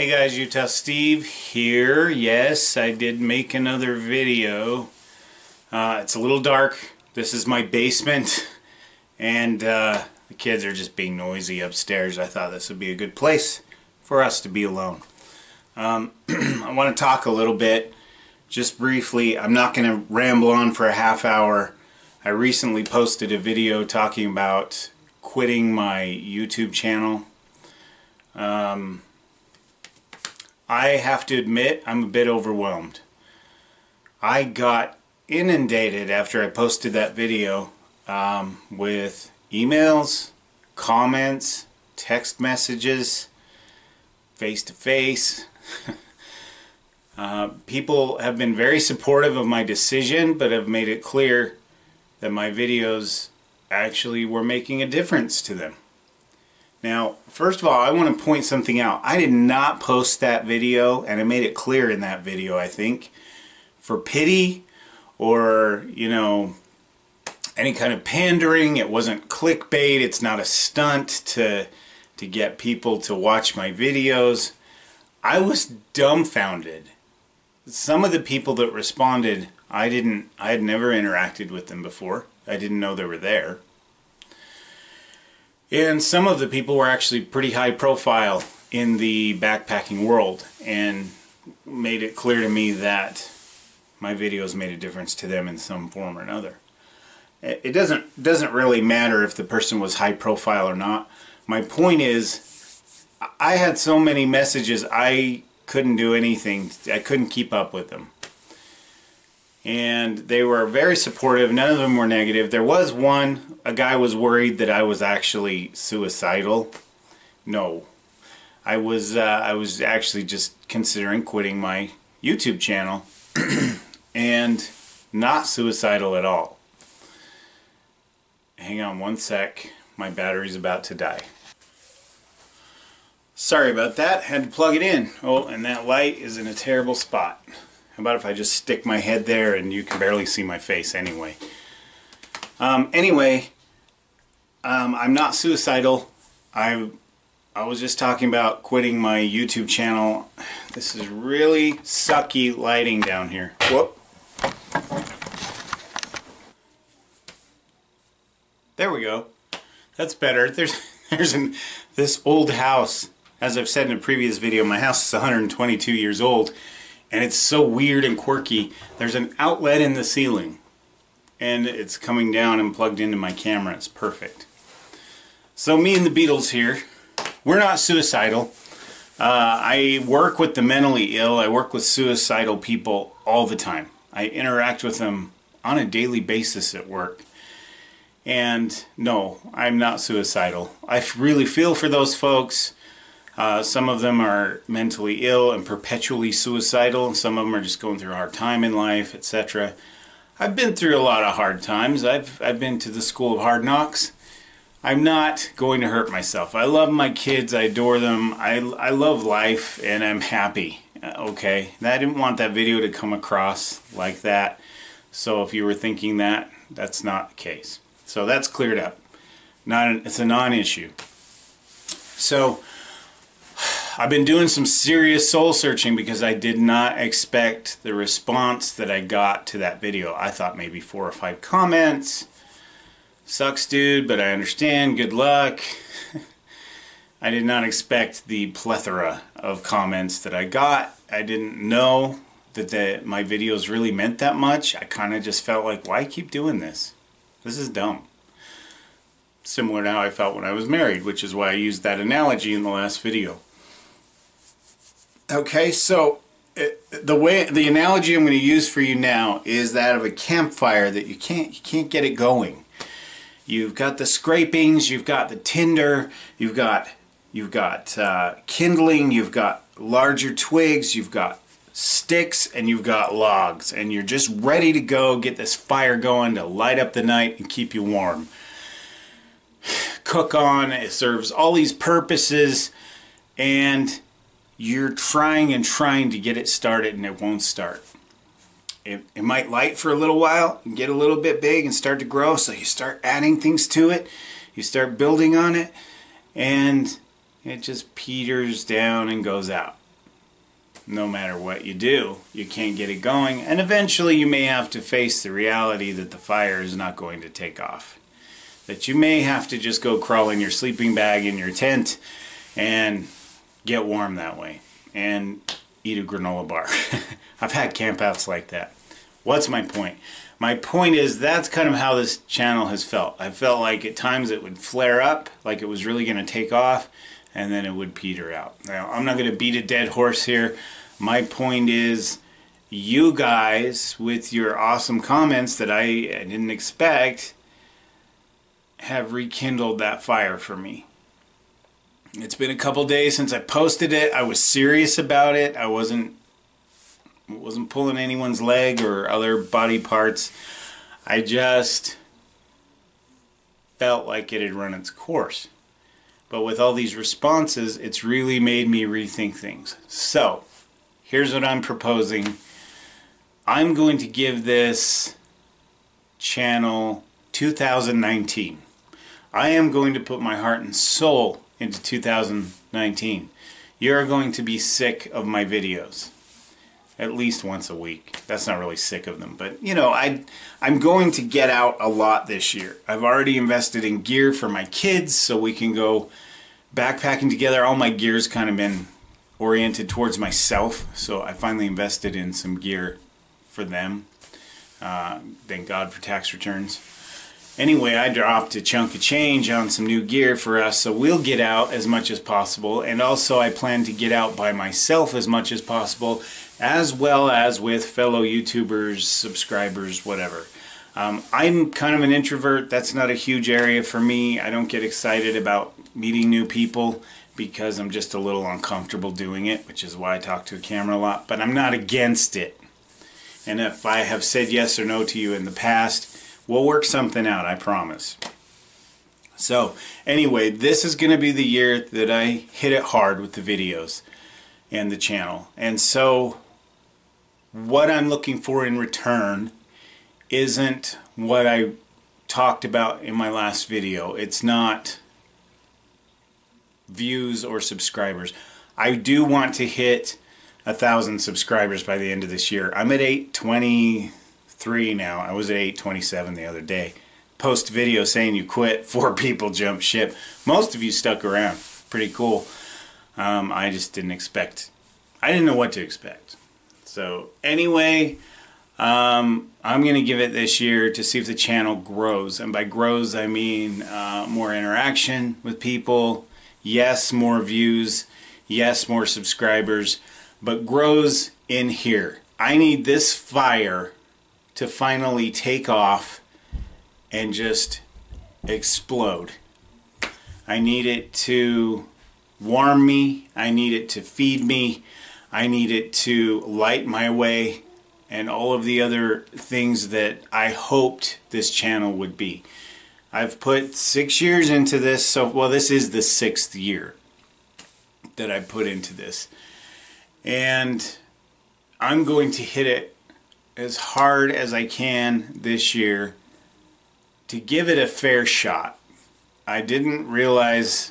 Hey guys, Utah Steve here. Yes, I did make another video. It's a little dark. This is my basement and the kids are just being noisy upstairs. I thought this would be a good place for us to be alone. I want to talk a little bit, just briefly. I'm not going to ramble on for a half hour. I recently posted a video talking about quitting my YouTube channel. I have to admit, I'm a bit overwhelmed. I got inundated after I posted that video with emails, comments, text messages, face-to-face. People have been very supportive of my decision, but have made it clear that my videos actually were making a difference to them. Now, first of all, I want to point something out. I did not post that video, and I made it clear in that video, I think, for pity or, you know, any kind of pandering. It wasn't clickbait. It's not a stunt to get people to watch my videos. I was dumbfounded. Some of the people that responded, I had never interacted with them before. I didn't know they were there. And some of the people were actually pretty high profile in the backpacking world and made it clear to me that my videos made a difference to them in some form or another. It doesn't really matter if the person was high profile or not. My point is, I had so many messages I couldn't do anything. I couldn't keep up with them. And they were very supportive. None of them were negative. There was one, a guy was worried that I was actually suicidal. No. I was actually just considering quitting my YouTube channel and not suicidal at all. Hang on one sec. My battery's about to die. Sorry about that. Had to plug it in. Oh, and that light is in a terrible spot. How about if I just stick my head there and you can barely see my face anyway. I'm not suicidal. I was just talking about quitting my YouTube channel. This is really sucky lighting down here. Whoop. There we go. That's better. This old house. As I've said in a previous video, my house is 122 years old. And it's so weird and quirky. There's an outlet in the ceiling. And it's coming down and plugged into my camera. It's perfect. So me and the Beatles here. We're not suicidal. I work with the mentally ill. I work with suicidal people all the time. I interact with them on a daily basis at work. And no, I'm not suicidal. I really feel for those folks. Some of them are mentally ill and perpetually suicidal. Some of them are just going through a hard time in life, etc. I've been through a lot of hard times. I've been to the school of hard knocks. I'm not going to hurt myself. I love my kids. I adore them. I love life and I'm happy. Okay, I didn't want that video to come across like that. So if you were thinking that, that's not the case. So that's cleared up. It's a non-issue. So I've been doing some serious soul searching because I did not expect the response that I got to that video. I thought maybe 4 or 5 comments. Sucks, dude, but I understand. Good luck. I did not expect the plethora of comments that I got. I didn't know that my videos really meant that much. I kind of just felt like, why keep doing this? This is dumb. Similar to how I felt when I was married, which is why I used that analogy in the last video. Okay, so the analogy I'm going to use for you now is that of a campfire that you can't get it going. You've got the scrapings, you've got the tinder, you've got kindling, you've got larger twigs, you've got sticks, and you've got logs, and you're just ready to go get this fire going to light up the night and keep you warm. Cook on, it serves all these purposes, and you're trying to get it started and it won't start. It might light for a little while and get a little bit big and start to grow, so you start adding things to it, you start building on it, and it just peters down and goes out. no matter what you do, you can't get it going, and eventually you may have to face the reality that the fire is not going to take off. That you may have to just go crawl in your sleeping bag in your tent and get warm that way and eat a granola bar. I've had campouts like that. What's my point? My point is that's kind of how this channel has felt. I felt like at times it would flare up, like it was really going to take off, and then it would peter out. Now, I'm not going to beat a dead horse here. My point is, you guys, with your awesome comments that I didn't expect, have rekindled that fire for me. It's been a couple days since I posted it. I was serious about it. I wasn't pulling anyone's leg or other body parts. I just felt like it had run its course. But with all these responses, it's really made me rethink things. So, here's what I'm proposing. I'm going to give this channel 2019. I am going to put my heart and soul into 2019. You're going to be sick of my videos. At least once a week. That's not really sick of them, but you know, I'm going to get out a lot this year. I've already invested in gear for my kids so we can go backpacking together. All my gear's kind of been oriented towards myself, so I finally invested in some gear for them. Thank God for tax returns. Anyway, I dropped a chunk of change on some new gear for us, so we'll get out as much as possible, and also I plan to get out by myself as much as possible, as well as with fellow YouTubers, subscribers, whatever. I'm kind of an introvert. That's not a huge area for me. I don't get excited about meeting new people because I'm just a little uncomfortable doing it, which is why I talk to a camera a lot, but I'm not against it. And if I have said yes or no to you in the past, we'll work something out, I promise. So, anyway, this is going to be the year that I hit it hard with the videos and the channel. And so, what I'm looking for in return isn't what I talked about in my last video. It's not views or subscribers. I do want to hit 1,000 subscribers by the end of this year. I'm at 823 now. I was at 827 the other day. Post video saying you quit. 4 people jumped ship. Most of you stuck around. Pretty cool. I just didn't expect. I didn't know what to expect. So anyway, I'm going to give it this year to see if the channel grows. And by grows, I mean more interaction with people. Yes, more views. Yes, more subscribers. But grows in here. I need this fire to finally take off and just explode. I need it to warm me. I need it to feed me. I need it to light my way and all of the other things that I hoped this channel would be. I've put 6 years into this, so well, this is the 6th year that I put into this. And I'm going to hit it as hard as I can this year to give it a fair shot. I didn't realize,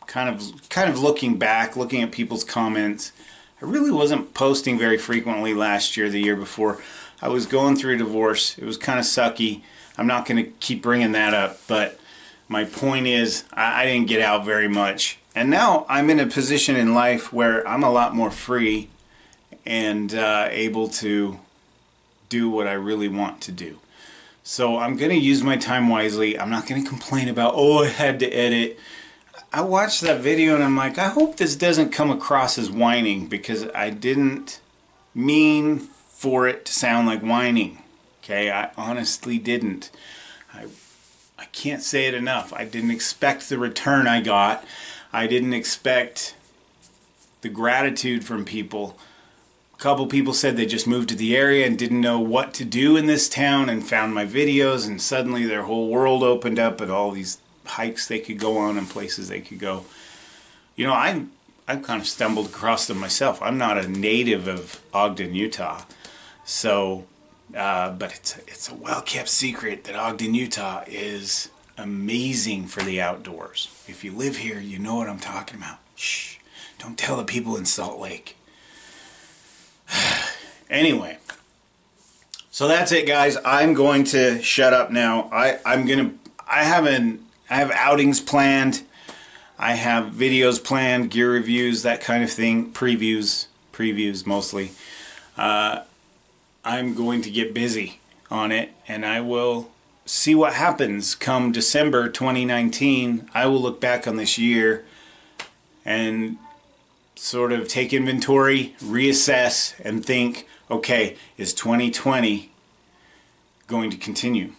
kind of looking back, looking at people's comments, I really wasn't posting very frequently last year, the year before. I was going through a divorce. It was kind of sucky. I'm not going to keep bringing that up, but my point is I didn't get out very much. And now I'm in a position in life where I'm a lot more free and able to do what I really want to do. So I'm going to use my time wisely. I'm not going to complain about, oh, I had to edit. I watched that video and I'm like, I hope this doesn't come across as whining, because I didn't mean for it to sound like whining. Okay, I honestly didn't. I can't say it enough. I didn't expect the return I got. I didn't expect the gratitude from people. A couple people said they just moved to the area and didn't know what to do in this town and found my videos, and suddenly their whole world opened up and all these hikes they could go on and places they could go. You know, I've kind of stumbled across them myself. I'm not a native of Ogden, Utah, so but it's a well-kept secret that Ogden, Utah is amazing for the outdoors. If you live here, you know what I'm talking about. Shh, don't tell the people in Salt Lake. Anyway, so that's it, guys. I'm going to shut up now. I have outings planned. I have videos planned, gear reviews, that kind of thing, previews mostly. I'm going to get busy on it, and I will see what happens come December 2019. I will look back on this year and sort of take inventory, reassess, and think, okay, is 2020 going to continue?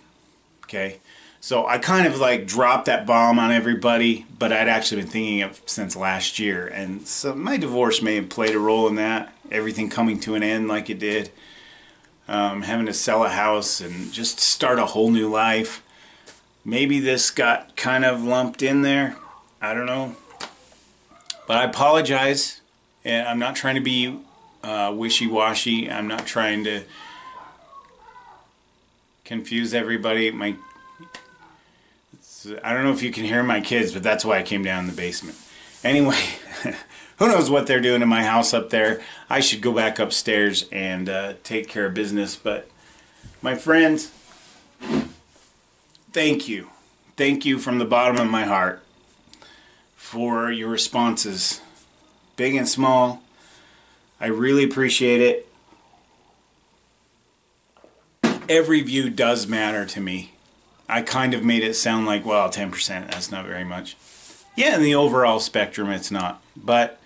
Okay, so I kind of like dropped that bomb on everybody, but I'd actually been thinking of since last year, and so my divorce may have played a role in that, everything coming to an end like it did. Having to sell a house and just start a whole new life. Maybe this got kind of lumped in there. I don't know. But I apologize. And I'm not trying to be wishy-washy. I'm not trying to confuse everybody. I don't know if you can hear my kids, but that's why I came down in the basement. Anyway, who knows what they're doing in my house up there. I should go back upstairs and take care of business. But my friends, thank you. Thank you from the bottom of my heart for your responses, big and small. I really appreciate it. Every view does matter to me. I kind of made it sound like, well, 10%, that's not very much. Yeah, in the overall spectrum, it's not. But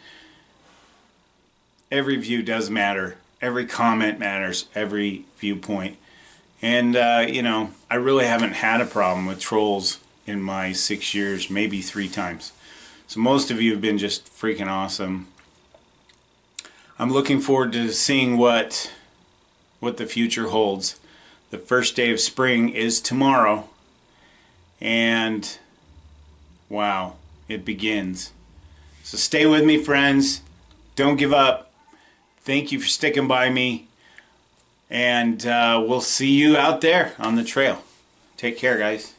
every view does matter. Every comment matters. Every viewpoint. And, you know, I really haven't had a problem with trolls in my 6 years, maybe 3 times. So most of you have been just freaking awesome. I'm looking forward to seeing what the future holds. The first day of spring is tomorrow. And, wow. It begins. So stay with me, friends. Don't give up. Thank you for sticking by me. And we'll see you out there on the trail. Take care, guys.